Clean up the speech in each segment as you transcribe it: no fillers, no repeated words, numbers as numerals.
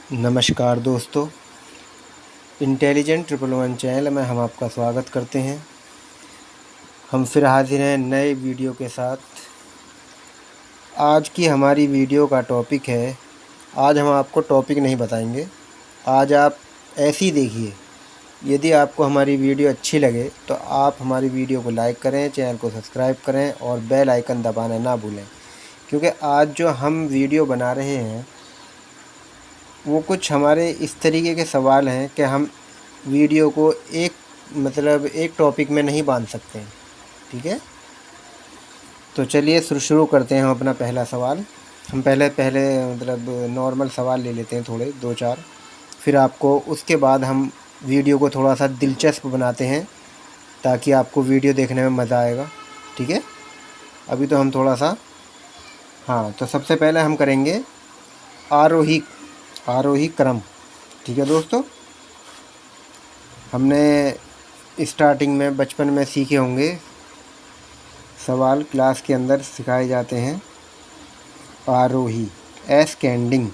नमस्कार दोस्तों, intelligent 111 channel में हम आपका स्वागत करते हैं। हम फिर हाजिर हैं नए वीडियो के साथ। आज की हमारी वीडियो का टॉपिक है, आज हम आपको टॉपिक नहीं बताएंगे, आज आप ऐसे ही देखिए। यदि आपको हमारी वीडियो अच्छी लगे तो आप हमारी वीडियो को लाइक करें, चैनल को सब्सक्राइब करें और बेल आइकन दबाना ना भूलें, क्योंकि आज जो हम वीडियो बना रहे हैं वो कुछ हमारे इस तरीके के सवाल हैं कि हम वीडियो को एक टॉपिक में नहीं बांध सकते हैं। ठीक है, तो चलिए शुरू करते हैं हम अपना पहला सवाल। हम पहले नॉर्मल सवाल ले लेते हैं, थोड़े 2-4, फिर आपको उसके बाद हम वीडियो को थोड़ा सा दिलचस्प बनाते हैं ताकि आपको वीडियो देखने में मज़ा आएगा। ठीक है, अभी तो हम थोड़ा सा तो सबसे पहले हम करेंगे आरोही क्रम। ठीक है दोस्तों, हमने स्टार्टिंग में बचपन में सीखे होंगे, सवाल क्लास के अंदर सिखाए जाते हैं। आरोही एस्केंडिंग,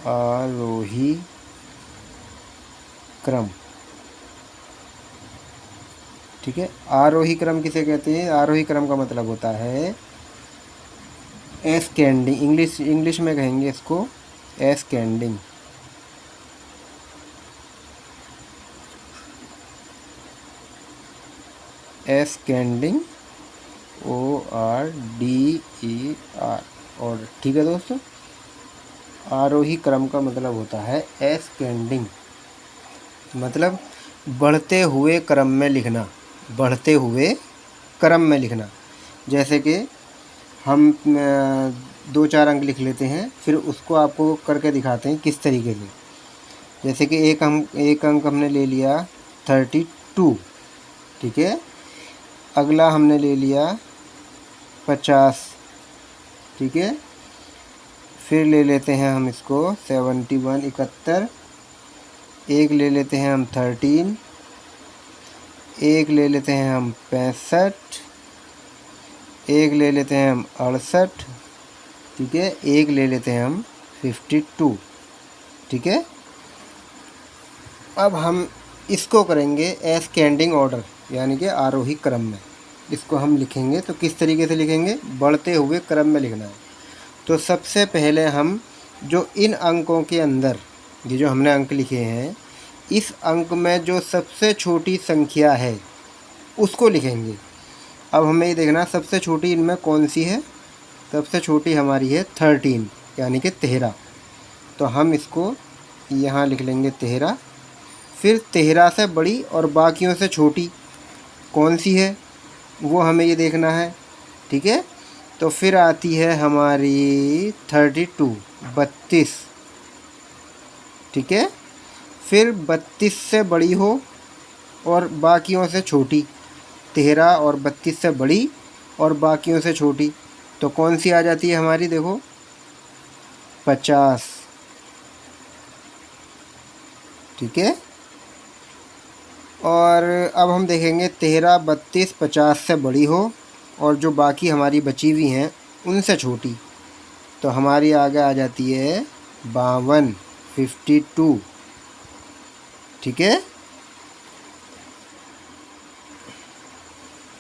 आरोही क्रम। ठीक है, आरोही क्रम किसे कहते हैं? आरोही क्रम का मतलब होता है एस्केंडिंग। इंग्लिश में कहेंगे इसको एस्केंडिंग। एस्केंडिंग, ORDER। और ठीक है दोस्तों, आरोही क्रम का मतलब होता है एस्केंडिंग, मतलब बढ़ते हुए क्रम में लिखना, बढ़ते हुए क्रम में लिखना। जैसे कि हम 2-4 अंक लिख लेते हैं, फिर उसको आपको करके दिखाते हैं किस तरीके से। जैसे कि एक अंक हमने ले लिया 32। ठीक है, अगला हमने ले लिया 50। ठीक है, फिर ले लेते हैं हम इसको 71 71। एक ले लेते हैं हम 13। एक ले लेते हैं हम 65। एक ले लेते हैं हम 68। ठीक है, एक ले लेते हैं हम 52। ठीक है, अब हम इसको करेंगे एस्केंडिंग ऑर्डर, यानी कि आरोही क्रम में। इसको हम लिखेंगे तो किस तरीके से लिखेंगे? बढ़ते हुए क्रम में लिखना है। तो सबसे पहले हम जो इन अंकों के अंदर, ये जो हमने अंक लिखे हैं, इस अंक में जो सबसे छोटी संख्या है उसको लिखेंगे। अब हमें ये देखना सबसे छोटी इनमें कौन सी है। सबसे छोटी हमारी है 13, यानी कि 13। तो हम इसको यहाँ लिख लेंगे 13। फिर 13 से बड़ी और बाकियों से छोटी कौन सी है वो हमें ये देखना है। ठीक है, तो फिर आती है हमारी 32, 32। ठीक है, फिर 32 से बड़ी हो और बाकियों से छोटी, 13 और 32 से बड़ी और बाकियों से छोटी, तो कौन सी आ जाती है हमारी? देखो 50। ठीक है, और अब हम देखेंगे 13, 32, 50 से बड़ी हो और जो बाकी हमारी बची हुई हैं उनसे छोटी, तो हमारी आगे आ जाती है 52, 52। ठीक है,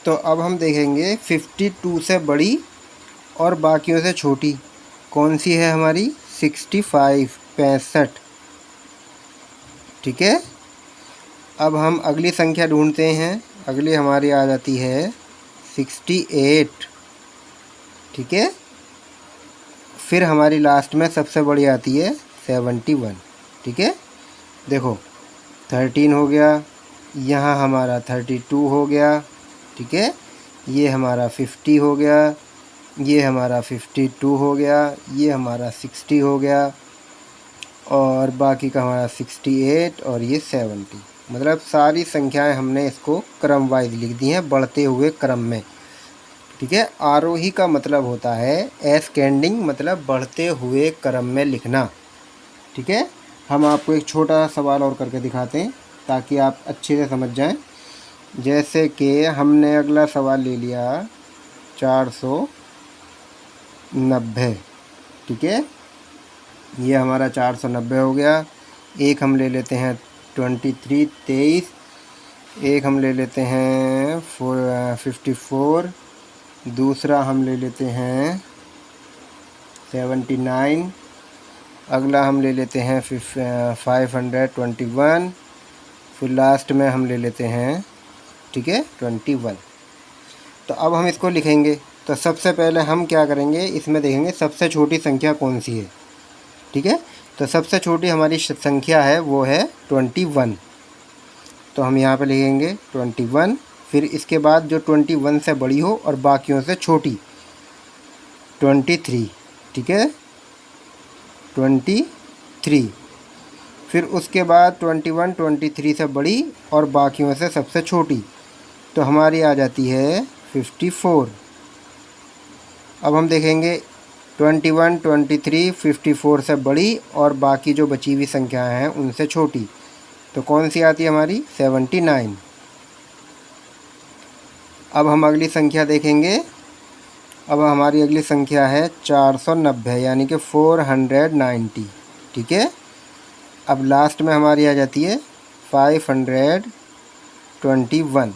तो अब हम देखेंगे 52 से बड़ी और बाकियों से छोटी कौन सी है हमारी? 65, 65। ठीक है, अब हम अगली संख्या ढूंढते हैं। अगली हमारी आ जाती है 68। ठीक है, फिर हमारी लास्ट में सबसे बड़ी आती है 71। ठीक है, देखो 13 हो गया, यहाँ हमारा 32 हो गया। ठीक है, ये हमारा 50 हो गया, ये हमारा 52 हो गया, ये हमारा 60 हो गया और बाकी का हमारा 68 और ये 70। मतलब सारी संख्याएं हमने इसको क्रम वाइज लिख दी हैं, बढ़ते हुए क्रम में। ठीक है, आरोही का मतलब होता है एस्केंडिंग, मतलब बढ़ते हुए क्रम में लिखना। ठीक है, हम आपको एक छोटा सवाल और करके दिखाते हैं ताकि आप अच्छे से समझ जाएं। जैसे कि हमने अगला सवाल ले लिया 490, ठीक है। ये हमारा 490 हो गया। एक हम ले लेते हैं 23 एक हम ले लेते हैं 54, दूसरा हम ले लेते हैं 79, अगला हम ले लेते हैं 521, फिर लास्ट में हम ले लेते हैं, ठीक है, 21। तो अब हम इसको लिखेंगे। तो सबसे पहले हम क्या करेंगे, इसमें देखेंगे सबसे छोटी संख्या कौन सी है, ठीक है। तो सबसे छोटी हमारी संख्या है वो है 21। तो हम यहाँ पे लिखेंगे 21, फिर इसके बाद जो 21 से बड़ी हो और बाकियों से छोटी 23, ठीक है, 23। फिर उसके बाद 21 23 से बड़ी और बाकियों से सबसे छोटी, तो हमारी आ जाती है 54। अब हम देखेंगे 21 23 54 से बड़ी और बाकी जो बची हुई संख्याएं हैं उनसे छोटी, तो कौन सी आती है हमारी 79। अब हम अगली संख्या देखेंगे। अब हमारी अगली संख्या है 490, यानी कि 490, ठीक है। अब लास्ट में हमारी आ जाती है 521।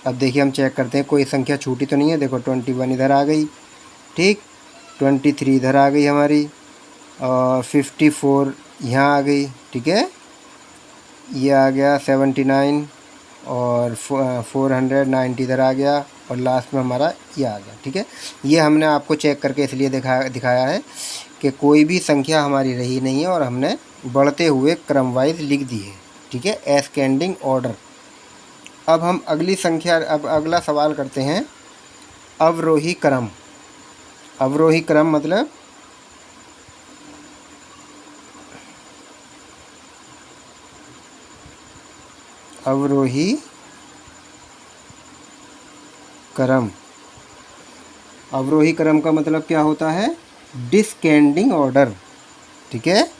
अब देखिए हम चेक करते हैं कोई संख्या छूटी तो नहीं है। देखो 21 इधर आ गई, ठीक, 23 इधर आ गई हमारी, और 54 यहाँ आ गई, ठीक है। ये आ गया 79 और 490 इधर आ गया, और लास्ट में हमारा ये आ गया, ठीक है। ये हमने आपको चेक करके इसलिए दिखाया है कि कोई भी संख्या हमारी रही नहीं है और हमने बढ़ते हुए क्रम वाइज लिख दी है, ठीक है, एस्केंडिंग ऑर्डर। अब हम अगली संख्या, अब अगला सवाल करते हैं, अवरोही क्रम। अवरोही क्रम मतलब अवरोही क्रम। अवरोही क्रम का मतलब क्या होता है, डिस्केंडिंग ऑर्डर, ठीक है,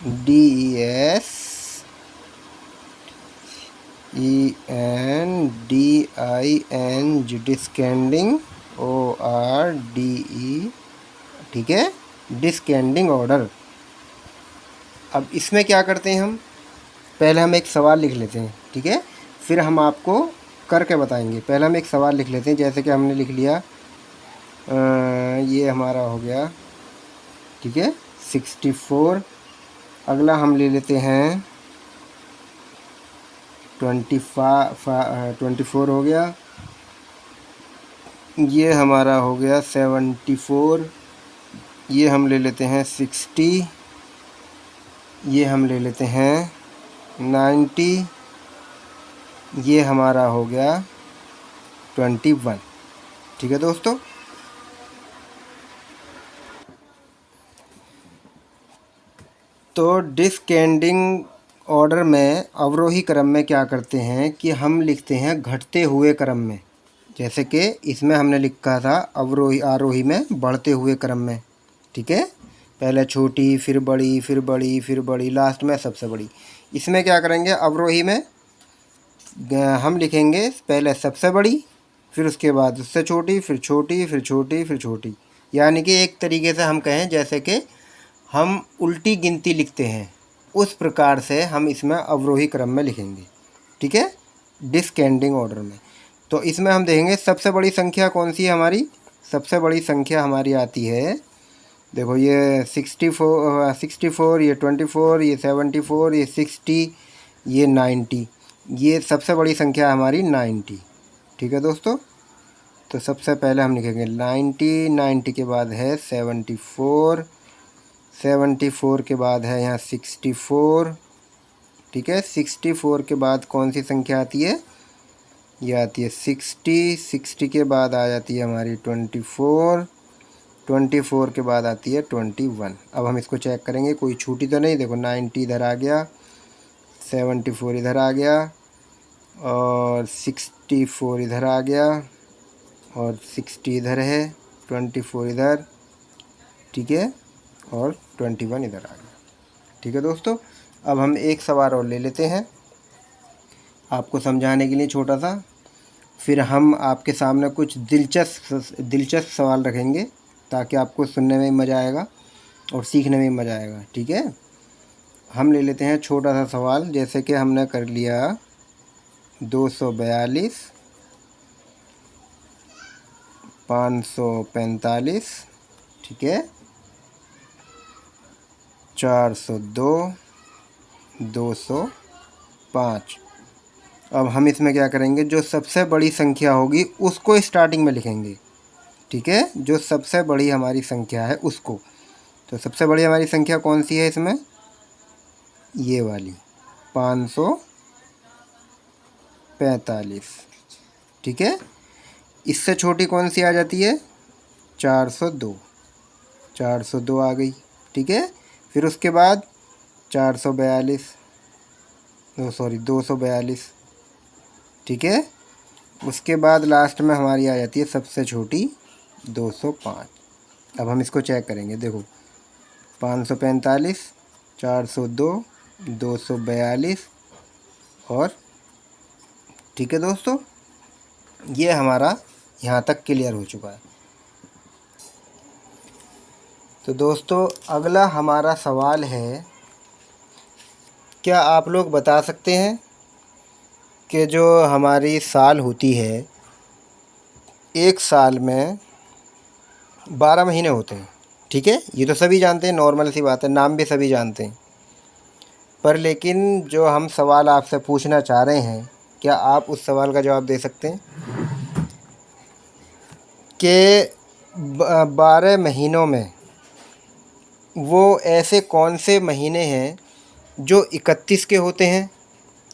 DESCENDING, डिस्केंडिंग ORDE, ठीक है, डिस्केंडिंग ऑर्डर। अब इसमें क्या करते हैं हम, पहले हम एक सवाल लिख लेते हैं, ठीक है, फिर हम आपको करके बताएंगे। पहले हम एक सवाल लिख लेते हैं, जैसे कि हमने लिख लिया, ये हमारा हो गया, ठीक है, 64। अगला हम ले लेते हैं 24 हो गया, ये हमारा हो गया 74, ये हम ले लेते हैं 60, ये हम ले लेते हैं 90, ये हमारा हो गया 21, ठीक है दोस्तों। तो डिस्केंडिंग ऑर्डर में, अवरोही क्रम में क्या करते हैं कि हम लिखते हैं घटते हुए क्रम में। जैसे कि इसमें हमने लिखा था अवरोही आरोही में बढ़ते हुए क्रम में, ठीक है, पहले छोटी फिर बड़ी फिर बड़ी फिर बड़ी, लास्ट में सबसे बड़ी। इसमें क्या करेंगे, अवरोही में हम लिखेंगे पहले सबसे बड़ी, फिर उसके बाद उससे छोटी, फिर छोटी, फिर छोटी, फिर छोटी। यानी कि एक तरीके से हम कहें जैसे कि हम उल्टी गिनती लिखते हैं, उस प्रकार से हम इसमें अवरोही क्रम में लिखेंगे, ठीक है, डिस्केंडिंग ऑर्डर में। तो इसमें हम देखेंगे सबसे बड़ी संख्या कौन सी है हमारी। सबसे बड़ी संख्या हमारी आती है, देखो ये 64, ये 24, ये 74, ये 60, ये 90, ये सबसे बड़ी संख्या हमारी 90, ठीक है दोस्तों। तो सबसे पहले हम लिखेंगे 90 के बाद है 74 के बाद है यहाँ 64, ठीक है। 64 के बाद कौन सी संख्या आती है, ये आती है 60 के बाद आ जाती है हमारी 24 के बाद आती है 21। अब हम इसको चेक करेंगे कोई छूटी तो नहीं। देखो 90 इधर आ गया, 74 इधर आ गया, और 64 इधर आ गया, और 60 इधर है, 24 इधर, ठीक है, और 21 इधर आ गया, ठीक है दोस्तों। अब हम एक सवाल और ले लेते हैं आपको समझाने के लिए छोटा सा। फिर हम आपके सामने कुछ दिलचस्प सवाल रखेंगे ताकि आपको सुनने में मज़ा आएगा और सीखने में मज़ा आएगा। ठीक है, हम ले लेते हैं छोटा सा सवाल, जैसे कि हमने कर लिया 242, 545, ठीक है, 402, 205। अब हम इसमें क्या करेंगे, जो सबसे बड़ी संख्या होगी उसको स्टार्टिंग में लिखेंगे। ठीक है, जो सबसे बड़ी हमारी संख्या है उसको। तो सबसे बड़ी हमारी संख्या कौन सी है इसमें, ये वाली 545। ठीक है, इससे छोटी कौन सी आ जाती है, 402। 402 आ गई। ठीक है, फिर उसके बाद 442, 242। ठीक है, उसके बाद लास्ट में हमारी आ जाती है सबसे छोटी 205। अब हम इसको चेक करेंगे, देखो 545, 402, 242 और, ठीक है दोस्तों, ये हमारा यहाँ तक क्लियर हो चुका है। तो दोस्तों अगला हमारा सवाल है, क्या आप लोग बता सकते हैं कि जो हमारी साल होती है, एक साल में 12 महीने होते हैं। ठीक है, ये तो सभी जानते हैं, नॉर्मल सी बात है, नाम भी सभी जानते हैं। पर लेकिन जो हम सवाल आपसे पूछना चाह रहे हैं, क्या आप उस सवाल का जवाब दे सकते हैं कि 12 महीनों में वो ऐसे कौन से महीने हैं जो 31 के होते हैं?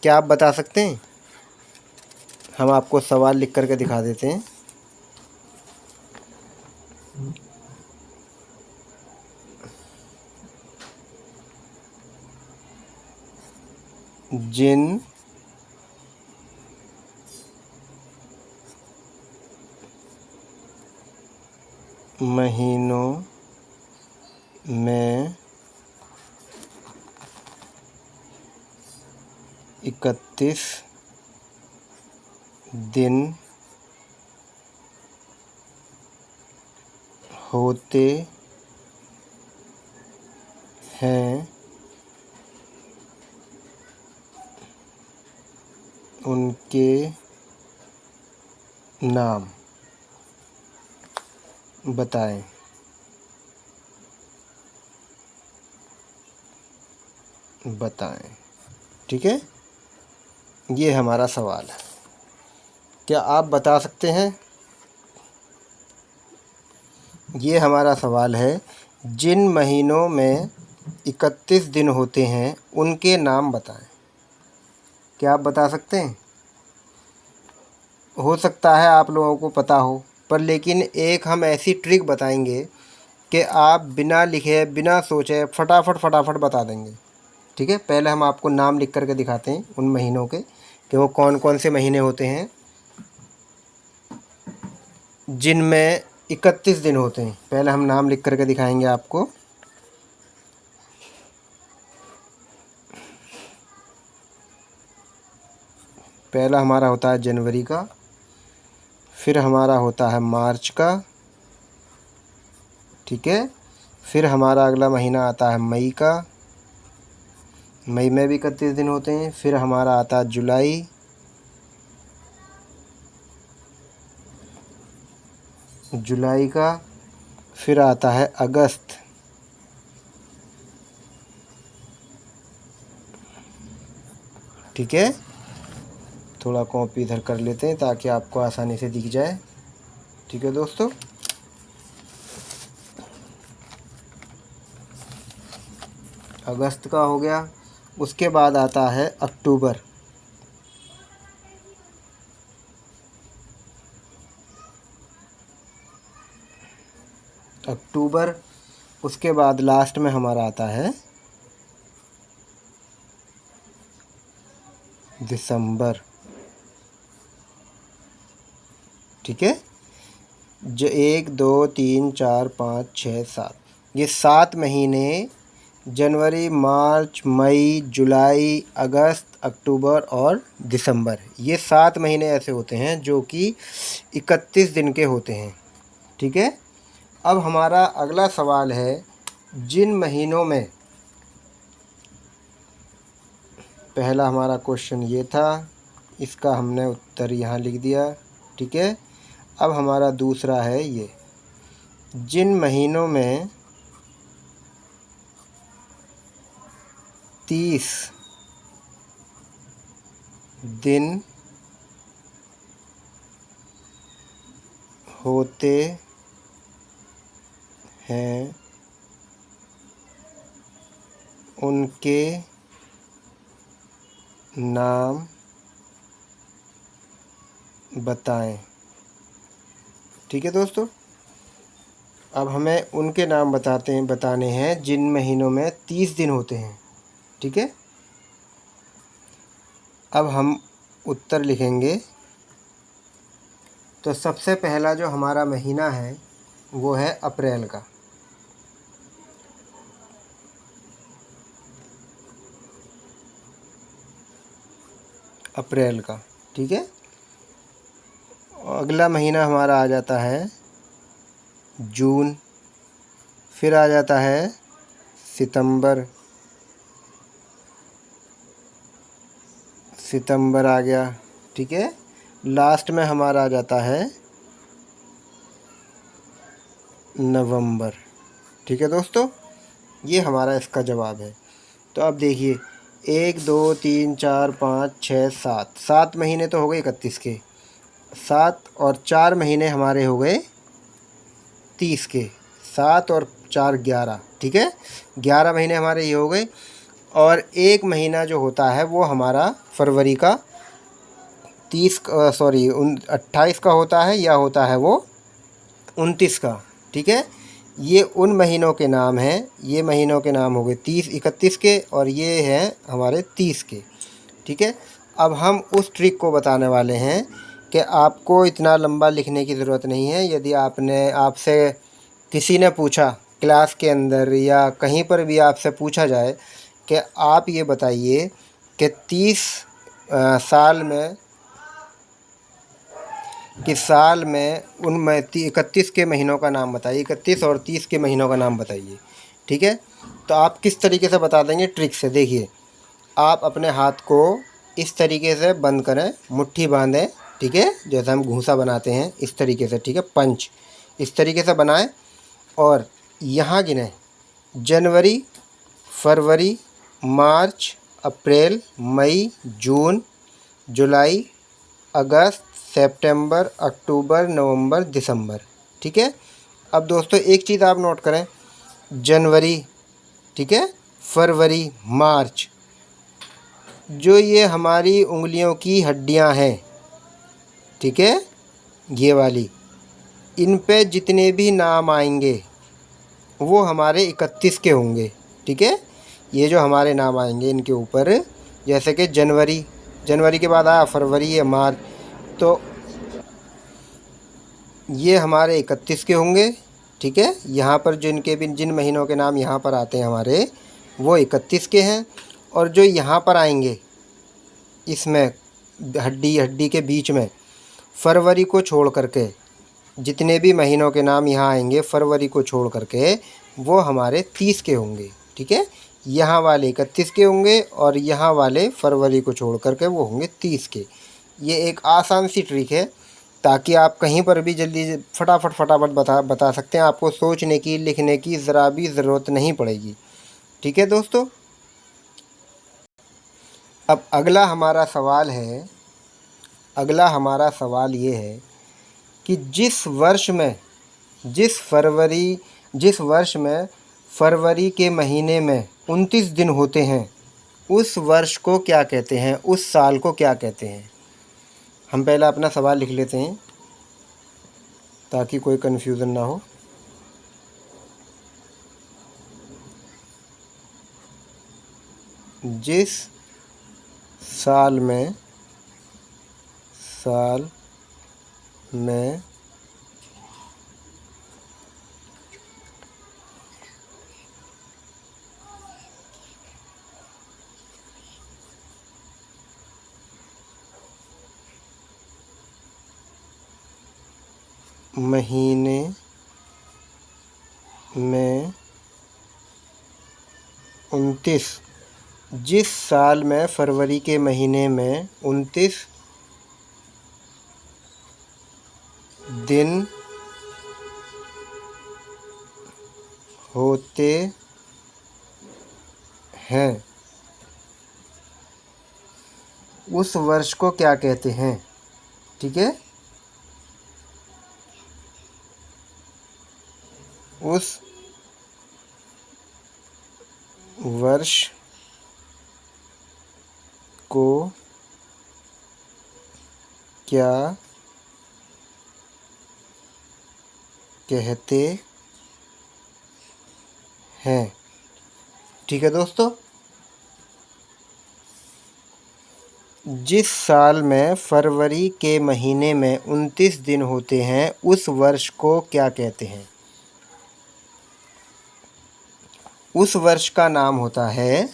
क्या आप बता सकते हैं? हम आपको सवाल लिख करके दिखा देते हैं। जिन महीनों में 31 दिन होते हैं, उनके नाम बताएं। ठीक है, ये हमारा सवाल है। क्या आप बता सकते हैं? ये हमारा सवाल है, जिन महीनों में 31 दिन होते हैं उनके नाम बताएं। क्या आप बता सकते हैं? हो सकता है आप लोगों को पता हो, पर लेकिन एक हम ऐसी ट्रिक बताएंगे कि आप बिना लिखे बिना सोचे फटाफट बता देंगे। ठीक है, पहले हम आपको नाम लिख करके दिखाते हैं उन महीनों के, कि वो कौन कौन से महीने होते हैं जिनमें 31 दिन होते हैं। पहले हम नाम लिख करके दिखाएंगे आपको। पहला हमारा होता है जनवरी का, फिर हमारा होता है मार्च का, ठीक है, फिर हमारा अगला महीना आता है मई का, मई में भी 31 दिन होते हैं। फिर हमारा आता है जुलाई, जुलाई का, फिर आता है अगस्त, ठीक है। थोड़ा कॉपी इधर कर लेते हैं ताकि आपको आसानी से दिख जाए। ठीक है दोस्तों, अगस्त का हो गया। उसके बाद आता है अक्टूबर, अक्टूबर। उसके बाद लास्ट में हमारा आता है दिसंबर, ठीक है। जो 1 2 3 4 5 6 7, ये 7 महीने जनवरी, मार्च, मई, जुलाई, अगस्त, अक्टूबर और दिसंबर, ये 7 महीने ऐसे होते हैं जो कि 31 दिन के होते हैं। ठीक है। अब हमारा अगला सवाल है, जिन महीनों में, पहला हमारा क्वेश्चन ये था, इसका हमने उत्तर यहाँ लिख दिया। ठीक है। अब हमारा दूसरा है ये, जिन महीनों में 30 दिन होते हैं उनके नाम बताएं। ठीक है दोस्तों, अब हमें उनके नाम बताने हैं जिन महीनों में 30 दिन होते हैं। ठीक है। अब हम उत्तर लिखेंगे। तो सबसे पहला जो हमारा महीना है वो है अप्रैल का। अप्रैल का। ठीक है। अगला महीना हमारा आ जाता है जून, फिर आ जाता है सितंबर, सितंबर आ गया। ठीक है। लास्ट में हमारा आ जाता है नवंबर। ठीक है दोस्तों, ये हमारा इसका जवाब है। तो अब देखिए, 1 2 3 4 5 6 7, 7 महीने तो हो गए 31 के, 7 और 4 महीने हमारे हो गए 30 के, 7 और 4 11। ठीक है। 11 महीने हमारे ये हो गए। और एक महीना जो होता है वो हमारा फरवरी का 28 का होता है, या होता है वो 29 का। ठीक है। ये उन महीनों के नाम हैं, ये महीनों के नाम हो गए 30 31 के, और ये हैं हमारे 30 के। ठीक है। अब हम उस ट्रिक को बताने वाले हैं कि आपको इतना लंबा लिखने की ज़रूरत नहीं है। यदि आपसे किसी ने पूछा क्लास के अंदर या कहीं पर भी आपसे पूछा जाए कि आप ये बताइए कि 30 साल में, किस साल में 31 के महीनों का नाम बताइए, 31 और 30 के महीनों का नाम बताइए। ठीक है। तो आप किस तरीके से बता देंगे, ट्रिक से देखिए। आप अपने हाथ को इस तरीके से बंद करें, मुट्ठी बांधें। ठीक है। जैसे हम घूंसा बनाते हैं इस तरीके से। ठीक है। पंच इस तरीके से बनाएं और यहाँ गिनें, जनवरी, फरवरी, मार्च, अप्रैल, मई, जून, जुलाई, अगस्त, सितंबर, अक्टूबर, नवंबर, दिसंबर। ठीक है। अब दोस्तों एक चीज़ आप नोट करें, जनवरी, ठीक है, फरवरी, मार्च, जो ये हमारी उंगलियों की हड्डियां हैं, ठीक है, ये वाली, इन पे जितने भी नाम आएंगे वो हमारे 31 के होंगे। ठीक है। ये जो हमारे नाम आएंगे इनके ऊपर, जैसे कि जनवरी, जनवरी के बाद आया फरवरी या मार्च, तो ये हमारे 31 के होंगे। ठीक है। यहाँ पर जिनके भी जिन महीनों के नाम यहाँ पर आते हैं हमारे, वो 31 के हैं। और जो यहाँ पर आएंगे इसमें हड्डी हड्डी के बीच में, फरवरी को छोड़ करके जितने भी महीनों के नाम यहाँ आएंगे फरवरी को छोड़ करके, वो हमारे 30 के होंगे। ठीक है। यहाँ वाले 31 के होंगे और यहाँ वाले फरवरी को छोड़ करके वो होंगे 30 के। ये एक आसान सी ट्रिक है, ताकि आप कहीं पर भी जल्दी फटाफट फटाफट बता सकते हैं। आपको सोचने की, लिखने की ज़रा भी ज़रूरत नहीं पड़ेगी। ठीक है दोस्तों। अब अगला हमारा सवाल है, अगला हमारा सवाल ये है कि जिस वर्ष में फरवरी के महीने में 29 दिन होते हैं, उस वर्ष को क्या कहते हैं, उस साल को क्या कहते हैं। हम पहला अपना सवाल लिख लेते हैं ताकि कोई कन्फ्यूज़न ना हो। जिस साल में महीने में 29, जिस साल में फरवरी के महीने में 29 दिन होते हैं, उस वर्ष को क्या कहते हैं। ठीक है, उस वर्ष को क्या कहते हैं। ठीक है दोस्तों, जिस साल में फरवरी के महीने में 29 दिन होते हैं उस वर्ष को क्या कहते हैं। उस वर्ष का नाम होता है,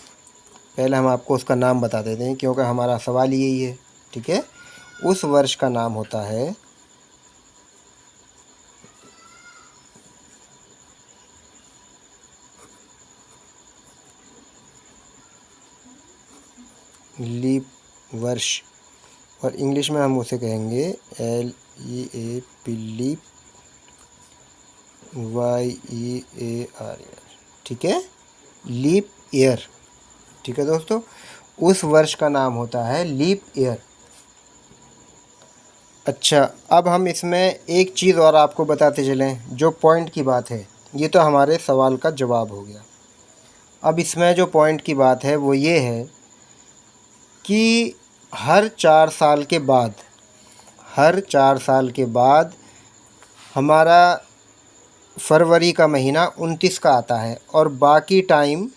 पहले हम आपको उसका नाम बता देते हैं क्योंकि हमारा सवाल यही है। ठीक है, उस वर्ष का नाम होता है लीप वर्ष, और इंग्लिश में हम उसे कहेंगे LEAP, लीप, YEAR। ठीक है, लीप ईयर। ठीक है दोस्तों, उस वर्ष का नाम होता है लीप ईयर। अच्छा, अब हम इसमें एक चीज़ और आपको बताते चलें, जो पॉइंट की बात है। ये तो हमारे सवाल का जवाब हो गया। अब इसमें जो पॉइंट की बात है वो ये है कि हर 4 साल के बाद, हर 4 साल के बाद हमारा फरवरी का महीना 29 का आता है, और बाकी टाइम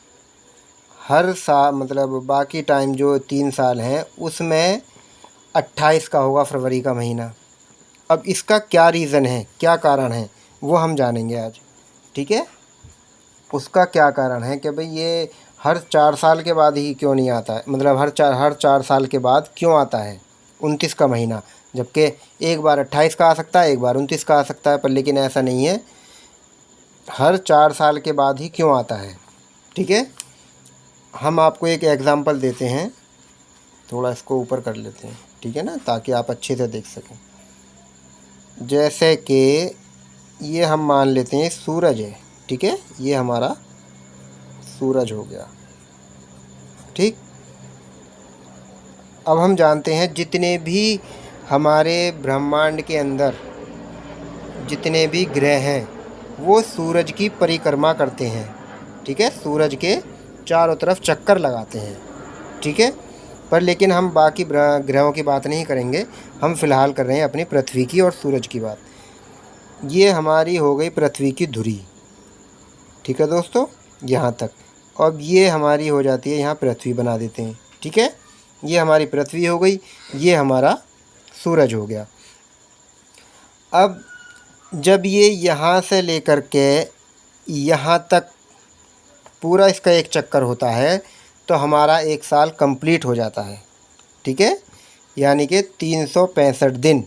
हर साल, मतलब बाकी टाइम जो 3 साल हैं उसमें 28 का होगा फरवरी का महीना। अब इसका क्या रीज़न है, क्या कारण है, वो हम जानेंगे आज। ठीक है, उसका क्या कारण है कि भाई ये हर 4 साल के बाद ही क्यों नहीं आता है, मतलब हर चार साल के बाद क्यों आता है 29 का महीना, जबकि एक बार 28 का आ सकता है, एक बार 29 का आ सकता है, पर लेकिन ऐसा नहीं है, हर 4 साल के बाद ही क्यों आता है। ठीक है, हम आपको एक एग्ज़ाम्पल देते हैं, थोड़ा इसको ऊपर कर लेते हैं, ठीक है ना, ताकि आप अच्छे से देख सकें। जैसे कि ये हम मान लेते हैं सूरज है। ठीक है, ये हमारा सूरज हो गया। ठीक, अब हम जानते हैं जितने भी हमारे ब्रह्मांड के अंदर जितने भी ग्रह हैं वो सूरज की परिक्रमा करते हैं। ठीक है, सूरज के चारों तरफ चक्कर लगाते हैं। ठीक है, पर लेकिन हम बाकी ग्रहों की बात नहीं करेंगे, हम फ़िलहाल कर रहे हैं अपनी पृथ्वी की और सूरज की बात। ये हमारी हो गई पृथ्वी की धुरी। ठीक है दोस्तों, यहाँ तक। अब ये हमारी हो जाती है, यहाँ पृथ्वी बना देते हैं। ठीक है, ये हमारी पृथ्वी हो गई, ये हमारा सूरज हो गया। अब जब ये यहाँ से लेकर के यहाँ तक पूरा इसका एक चक्कर होता है तो हमारा एक साल कंप्लीट हो जाता है। ठीक है, यानी कि 365 दिन,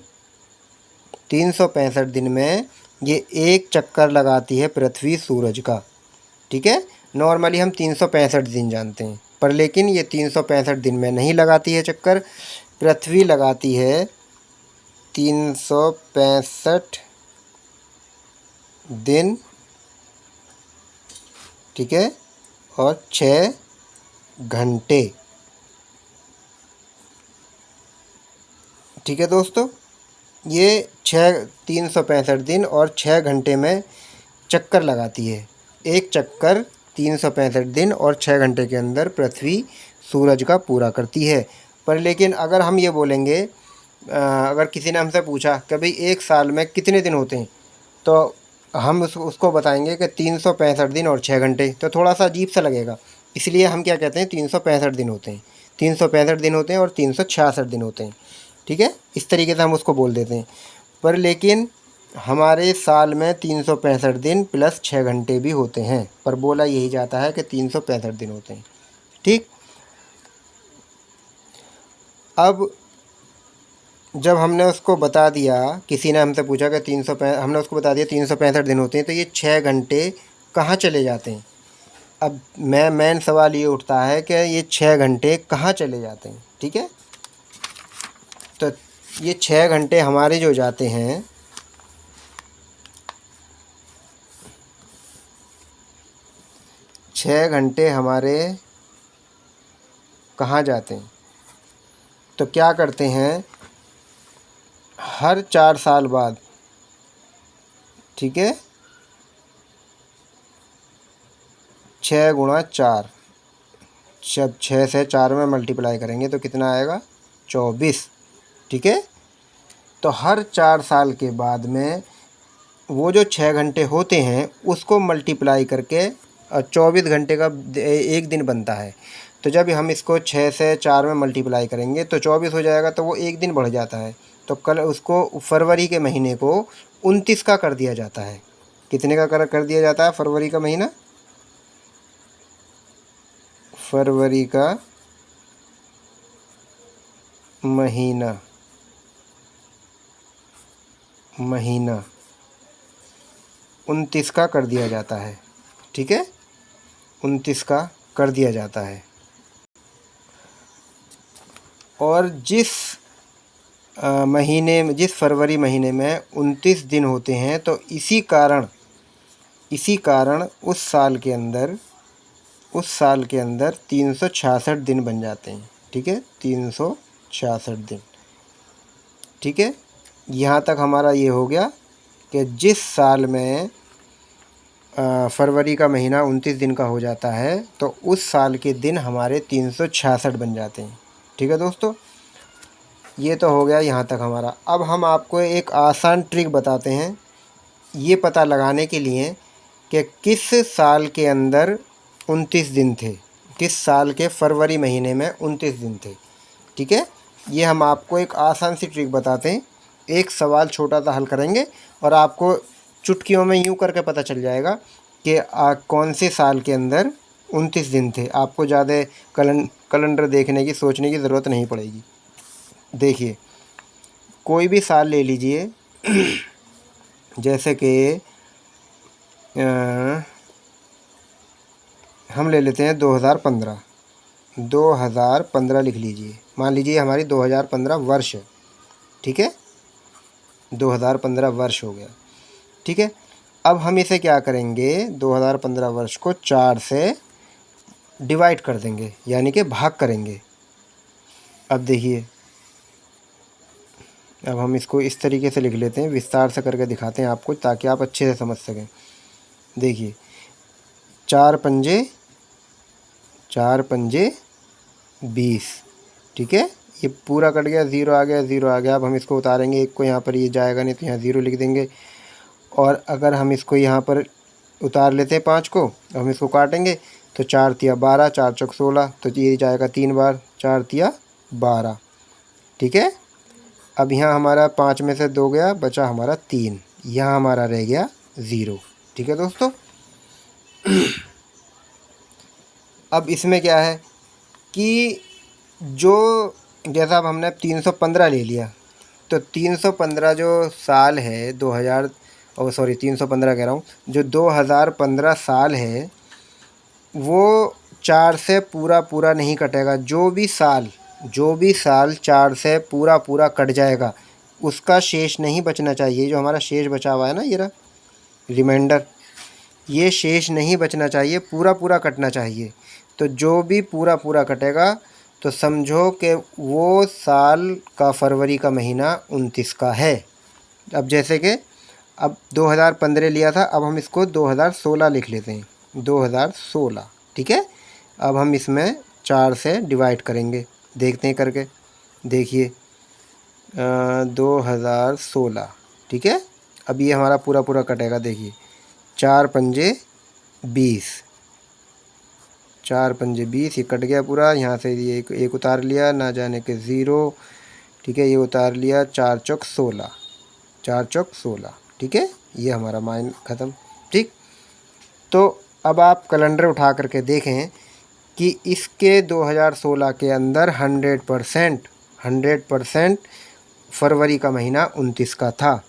365 दिन में ये एक चक्कर लगाती है पृथ्वी सूरज का। ठीक है, नॉर्मली हम 365 दिन जानते हैं, पर लेकिन ये 365 दिन में नहीं लगाती है चक्कर, पृथ्वी लगाती है 365 दिन। ठीक है, और 6 घंटे। ठीक है दोस्तों, ये 365 दिन और 6 घंटे में चक्कर लगाती है। एक चक्कर 365 दिन और 6 घंटे के अंदर पृथ्वी सूरज का पूरा करती है। पर लेकिन अगर हम ये बोलेंगे, अगर किसी ने हमसे पूछा कि भाई एक साल में कितने दिन होते हैं, तो हम उसको बताएंगे कि 365 दिन और 6 घंटे, तो थोड़ा सा अजीब सा लगेगा। इसलिए हम क्या कहते हैं, 365 दिन होते हैं, 365 दिन होते हैं और 366 दिन होते हैं। ठीक है, इस तरीके से हम उसको बोल देते हैं। पर लेकिन हमारे साल में 365 दिन प्लस 6 घंटे भी होते हैं, पर बोला यही जाता है कि 365 दिन होते हैं। ठीक, अब जब हमने उसको बता दिया, किसी ने हमसे पूछा कि हमने उसको बता दिया 365 दिन होते हैं, तो ये 6 घंटे कहाँ चले जाते हैं। अब मेन सवाल ये उठता है कि ये 6 घंटे कहाँ चले जाते हैं। ठीक है, तो ये 6 घंटे हमारे जो जाते हैं, 6 घंटे हमारे कहाँ जाते हैं, तो क्या करते हैं, हर 4 साल बाद, ठीक है, 6 गुणा 4, जब 6 से 4 में मल्टीप्लाई करेंगे तो कितना आएगा, 24। ठीक है, तो हर 4 साल के बाद में वो जो 6 घंटे होते हैं उसको मल्टीप्लाई करके 24 घंटे का एक दिन बनता है। तो जब हम इसको 6 से 4 में मल्टीप्लाई करेंगे तो 24 हो जाएगा, तो वो एक दिन बढ़ जाता है। तो कल उसको फरवरी के महीने को 29 का कर दिया जाता है। कितने का कर दिया जाता है फरवरी का महीना, फरवरी का महीना 29 का कर दिया जाता है। ठीक है, 29 का कर दिया जाता है। और जिस महीने में, जिस फरवरी महीने में 29 दिन होते हैं, तो इसी कारण उस साल के अंदर 366 दिन बन जाते हैं। ठीक है, 366 दिन। ठीक है, यहाँ तक हमारा ये हो गया कि जिस साल में फरवरी का महीना 29 दिन का हो जाता है तो उस साल के दिन हमारे 366 बन जाते हैं। ठीक है दोस्तों, ये तो हो गया यहाँ तक हमारा। अब हम आपको एक आसान ट्रिक बताते हैं ये पता लगाने के लिए कि किस साल के अंदर 29 दिन थे, किस साल के फरवरी महीने में 29 दिन थे। ठीक है, ये हम आपको एक आसान सी ट्रिक बताते हैं। एक सवाल छोटा सा हल करेंगे और आपको चुटकियों में यूँ करके पता चल जाएगा कि कौन से साल के अंदर 29 दिन थे। आपको ज़्यादा कैलेंडर देखने की, सोचने की ज़रूरत नहीं पड़ेगी। देखिए, कोई भी साल ले लीजिए, जैसे कि हम ले लेते हैं 2015 लिख लीजिए। मान लीजिए हमारी 2015 वर्ष है। ठीक है, 2015 वर्ष हो गया। ठीक है, अब हम इसे क्या करेंगे, 2015 वर्ष को 4 से डिवाइड कर देंगे, यानी कि भाग करेंगे। अब देखिए, अब हम इसको इस तरीके से लिख लेते हैं, विस्तार से करके दिखाते हैं आपको ताकि आप अच्छे से समझ सकें। देखिए, 4 पंजे 20। ठीक है, ये पूरा कट गया, ज़ीरो आ गया। अब हम इसको उतारेंगे, एक को यहाँ पर, ये जाएगा नहीं तो यहाँ ज़ीरो लिख देंगे। और अगर हम इसको यहाँ पर उतार लेते हैं 5 को, हम इसको काटेंगे तो 4 तिया 12, 4 चौक 16, तो ये जाएगा 3 बार, 4 तिया 12। ठीक है, अब यहाँ हमारा 5 में से 2 गया, बचा हमारा 3, यहाँ हमारा रह गया 0। ठीक है दोस्तों, अब इसमें क्या है कि जो, जैसा अब हमने 315 ले लिया, तो 315 जो साल है 315 कह रहा हूँ, जो 2015 साल है वो 4 से पूरा नहीं कटेगा। जो भी साल 4 से पूरा कट जाएगा उसका शेष नहीं बचना चाहिए। जो हमारा शेष बचा हुआ है ना, ये रहा रिमाइंडर, ये शेष नहीं बचना चाहिए, पूरा कटना चाहिए। तो जो भी पूरा कटेगा तो समझो कि वो साल का फरवरी का महीना 29 का है। अब जैसे कि अब 2015 लिया था, अब हम इसको 2016 लिख लेते हैं, 2016। ठीक है, अब हम इसमें 4 से डिवाइड करेंगे, देखते हैं करके। देखिए, 2016। ठीक है, अब ये हमारा पूरा कटेगा। देखिए, 4 पंजे 20, 4 पंजे 20, ये कट गया पूरा। यहाँ से ये एक उतार लिया, ना जाने के 0। ठीक है, ये उतार लिया, 4 चौक 16, 4 चौक 16। ठीक है, ये हमारा माइन ख़त्म। ठीक, तो अब आप कैलेंडर उठा करके देखें कि इसके 2016 के अंदर 100% फरवरी का महीना 29 का था।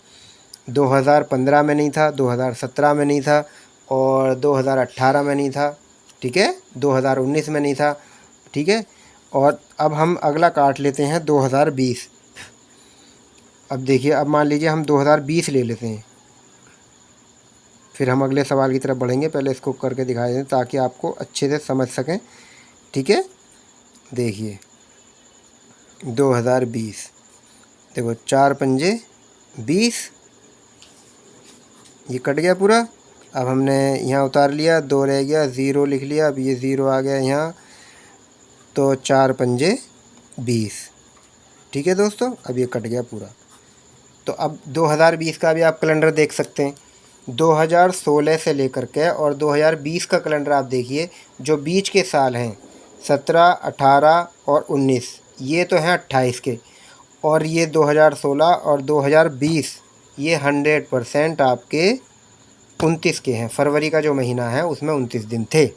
2015 में नहीं था, 2017 में नहीं था और 2018 में नहीं था, ठीक है, 2019 में नहीं था, ठीक है। और अब हम अगला काट लेते हैं 2020। अब देखिए, अब मान लीजिए हम 2020 ले लेते हैं, फिर हम अगले सवाल की तरफ बढ़ेंगे। पहले इसको करके दिखाई दें ताकि आपको अच्छे से समझ सकें, ठीक है। देखिए 2020, देखो 4 पंजे 20, ये कट गया पूरा। अब हमने यहाँ उतार लिया, 2 रह गया, 0 लिख लिया, अब ये 0 आ गया यहाँ, तो 4 पंजे 20, ठीक है दोस्तों। अब ये कट गया पूरा। तो अब 2020 का भी आप कैलेंडर देख सकते हैं। 2016 से लेकर के और 2020 का कैलेंडर आप देखिए, जो बीच के साल हैं 17, 18 और 19, ये तो हैं 28 के, और ये 2016 और 2020 ये 100% आपके 29 के हैं। फरवरी का जो महीना है उसमें 29 दिन थे,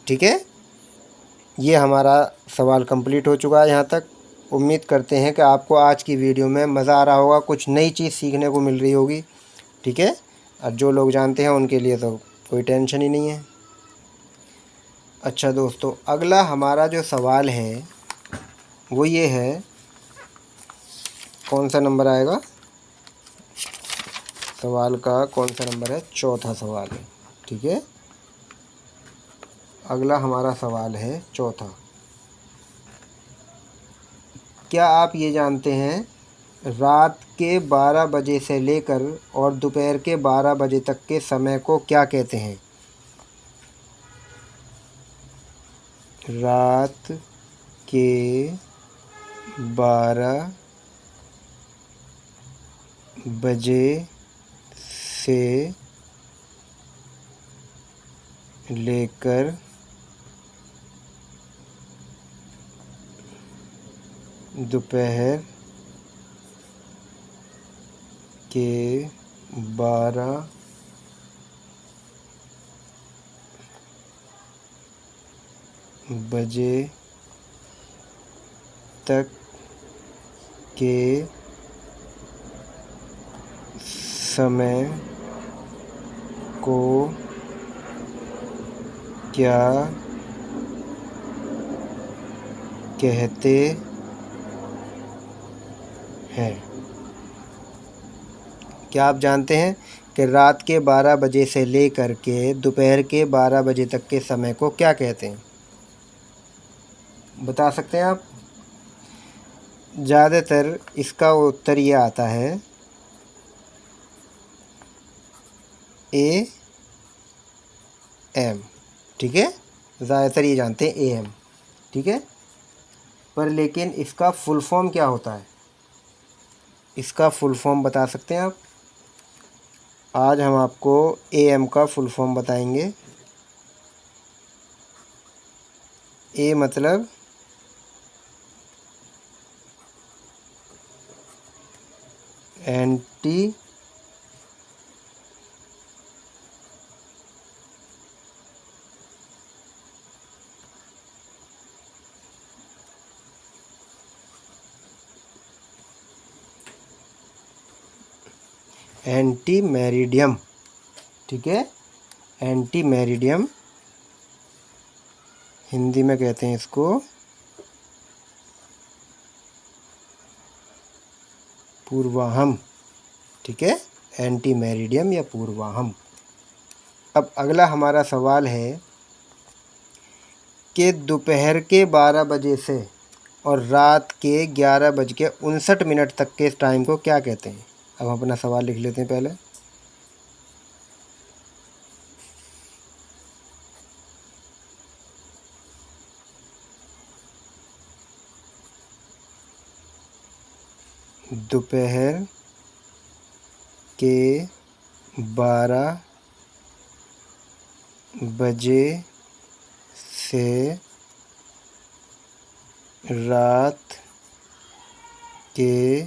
ठीक है। ये हमारा सवाल कंप्लीट हो चुका है यहाँ तक। उम्मीद करते हैं कि आपको आज की वीडियो में मज़ा आ रहा होगा, कुछ नई चीज़ सीखने को मिल रही होगी, ठीक है। और जो लोग जानते हैं उनके लिए तो कोई टेंशन ही नहीं है। अच्छा दोस्तों, अगला हमारा जो सवाल है वो ये है, कौन सा नंबर आएगा सवाल का, कौन सा नंबर है, चौथा सवाल है, ठीक है। अगला हमारा सवाल है चौथा। क्या आप ये जानते हैं रात के 12 बजे से लेकर और दोपहर के 12 बजे तक के समय को क्या कहते हैं? रात के 12 बजे से लेकर दोपहर के 12 बजे तक के समय को क्या कहते हैं? क्या आप जानते हैं कि रात के 12 बजे से लेकर के दोपहर के 12 बजे तक के समय को क्या कहते हैं? बता सकते हैं आप? ज़्यादातर इसका उत्तर ये आता है AM, ठीक है। ज़्यादातर ये जानते हैं AM, ठीक है। पर लेकिन इसका फुल फॉर्म क्या होता है? इसका फुल फॉर्म बता सकते हैं आप? आज हम आपको AM का फुल फॉर्म बताएंगे। A मतलब एंटी एंटी मेरिडियम, ठीक है। एंटी मेरिडियम हिंदी में कहते हैं इसको पूर्वाहम, ठीक है। एंटी मेरिडियम या पूर्वाहम। अब अगला हमारा सवाल है कि दोपहर के 12 बजे से और रात के 11:59 तक के टाइम को क्या कहते हैं? अब हम अपना सवाल लिख लेते हैं पहले। दोपहर के 12 बजे से रात के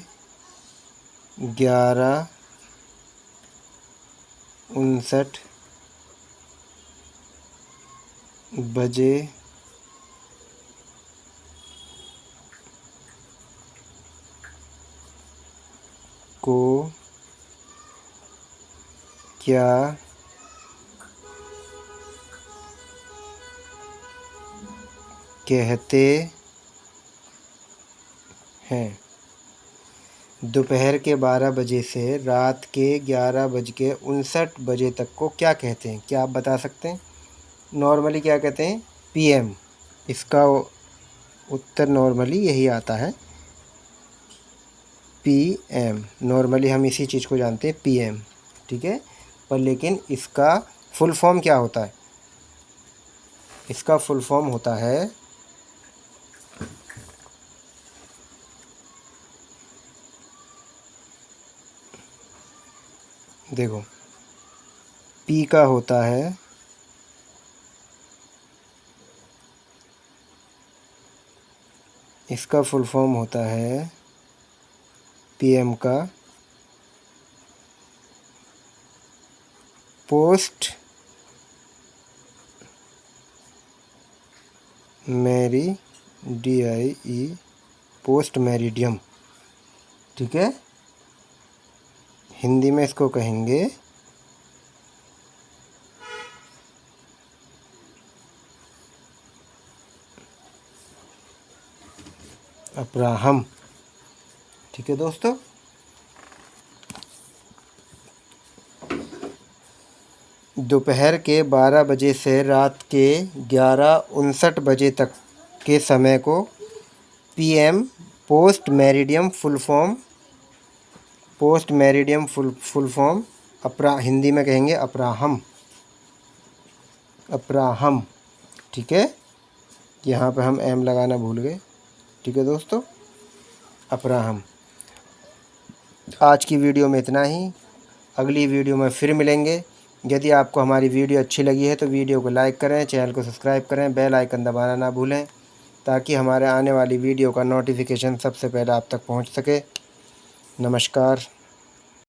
11:59 बजे को क्या कहते हैं? दोपहर के 12 बजे से रात के 11:59 तक को क्या कहते हैं? क्या आप बता सकते हैं? नॉर्मली क्या कहते हैं? पीएम। इसका उत्तर नॉर्मली यही आता है, पीएम। नॉर्मली हम इसी चीज़ को जानते हैं, पीएम, ठीक है। पर लेकिन इसका फुल फॉर्म क्या होता है? इसका फुल फॉर्म होता है, देखो, पी का होता है इसका फुल फॉर्म होता है पीएम का पोस्ट पोस्ट मेरिडियम, ठीक है। हिंदी में इसको कहेंगे अपराहम, ठीक है दोस्तों। दोपहर के 12 बजे से रात के 11:59 तक के समय को PM post meridiem full form Hindi में कहेंगे अपराहम, ठीक है। यहाँ पे हम एम लगाना भूल गए, ठीक है दोस्तों, अपराहम। आज की वीडियो में इतना ही। अगली वीडियो में फिर मिलेंगे। यदि आपको हमारी वीडियो अच्छी लगी है तो वीडियो को लाइक करें, चैनल को सब्सक्राइब करें, बेल आइकन दबाना ना भूलें, ताकि हमारे आने वाली वीडियो का नोटिफिकेशन सबसे पहले आप तक पहुंच सके। नमस्कार।